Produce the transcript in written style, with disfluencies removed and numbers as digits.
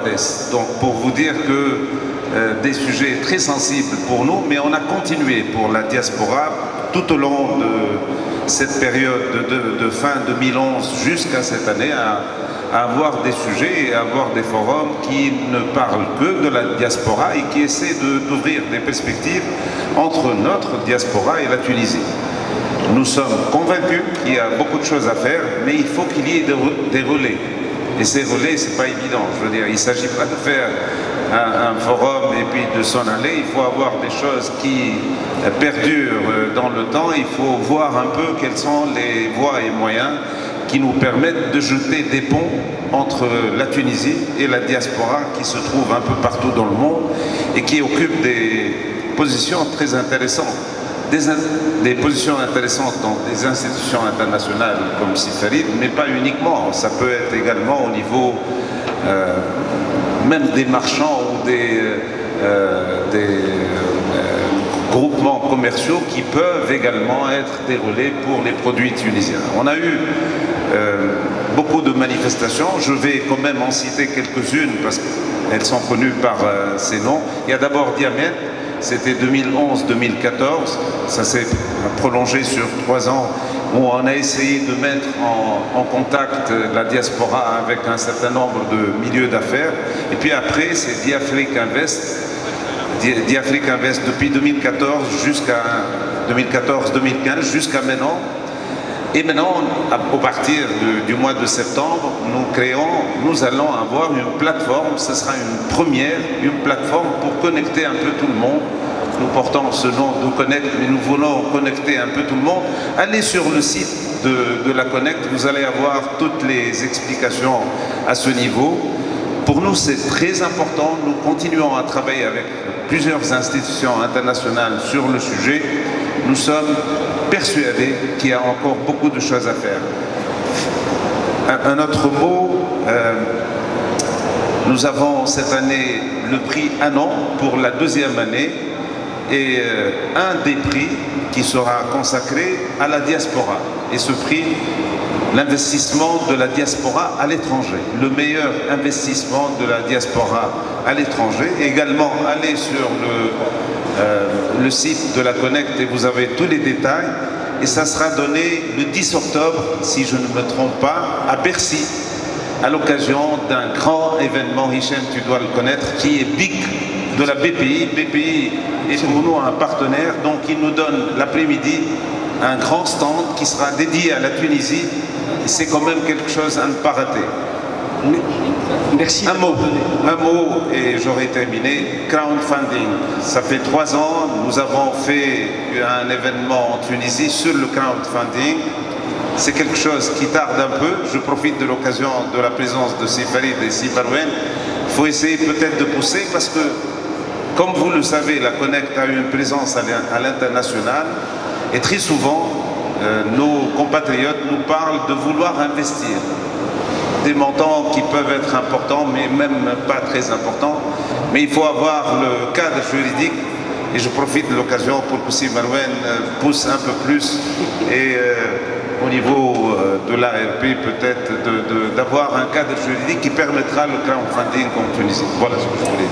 Agadez. Donc pour vous dire que des sujets très sensibles pour nous, mais on a continué pour la diaspora tout au long de cette période de fin 2011 jusqu'à cette année à avoir des sujets et à avoir des forums qui ne parlent que de la diaspora et qui essaient d'ouvrir des perspectives entre notre diaspora et la Tunisie. Nous sommes convaincus qu'il y a beaucoup de choses à faire, mais il faut qu'il y ait des relais. Et ces relais, c'est pas évident. Je veux dire, il ne s'agit pas de faire un forum et puis de s'en aller. Il faut avoir des choses qui perdurent dans le temps. Il faut voir un peu quelles sont les voies et moyens qui nous permettent de jeter des ponts entre la Tunisie et la diaspora qui se trouve un peu partout dans le monde et qui occupe des positions très intéressantes. Des positions intéressantes dans des institutions internationales comme Sifarid, mais pas uniquement. Ça peut être également au niveau même des marchands ou des groupements commerciaux qui peuvent également être des relais pour les produits tunisiens. On a eu beaucoup de manifestations. Je vais quand même en citer quelques-unes parce qu'elles sont connues par ces noms. Il y a d'abord Diamètre. C'était 2011-2014, ça s'est prolongé sur 3 ans, où on a essayé de mettre en contact la diaspora avec un certain nombre de milieux d'affaires. Et puis après, c'est Diafrique Invest depuis 2014-2015 jusqu'à maintenant. Et maintenant, à partir du mois de septembre, nous allons avoir une plateforme, ce sera une première, une plateforme pour connecter un peu tout le monde. Nous portons ce nom de Connect, mais nous voulons connecter un peu tout le monde. Allez sur le site de la Connect, vous allez avoir toutes les explications à ce niveau. Pour nous, c'est très important. Nous continuons à travailler avec plusieurs institutions internationales sur le sujet. Nous sommes persuadés qu'il y a encore beaucoup de choses à faire. Un autre mot, nous avons cette année le prix Anon pour la 2e année et un des prix qui sera consacré à la diaspora. Et ce prix, l'investissement de la diaspora à l'étranger, le meilleur investissement de la diaspora à l'étranger. Également, allez sur le site de la Connect et vous avez tous les détails. Et ça sera donné le 10 octobre, si je ne me trompe pas, à Bercy, à l'occasion d'un grand événement, Hichem, tu dois le connaître, qui est BIC de la BPI. BPI est pour nous un partenaire, donc il nous donne l'après-midi un grand stand qui sera dédié à la Tunisie. Et c'est quand même quelque chose à ne pas rater. Merci. Un mot et j'aurai terminé. Crowdfunding. Ça fait 3 ans, nous avons fait un événement en Tunisie sur le crowdfunding. C'est quelque chose qui tarde un peu. Je profite de l'occasion de la présence de Sifarid et Sifarouane. Il faut essayer peut-être de pousser parce que, comme vous le savez, la Connect a eu une présence à l'international et très souvent, nos compatriotes nous parlent de vouloir investir. Des montants qui peuvent être importants, mais même pas très importants. Mais il faut avoir le cadre juridique. Et je profite de l'occasion pour que Sib Marouane pousse un peu plus. Et au niveau de l'ARP, peut-être d'avoir un cadre juridique qui permettra le crowdfunding en Tunisie. Voilà ce que je voulais dire.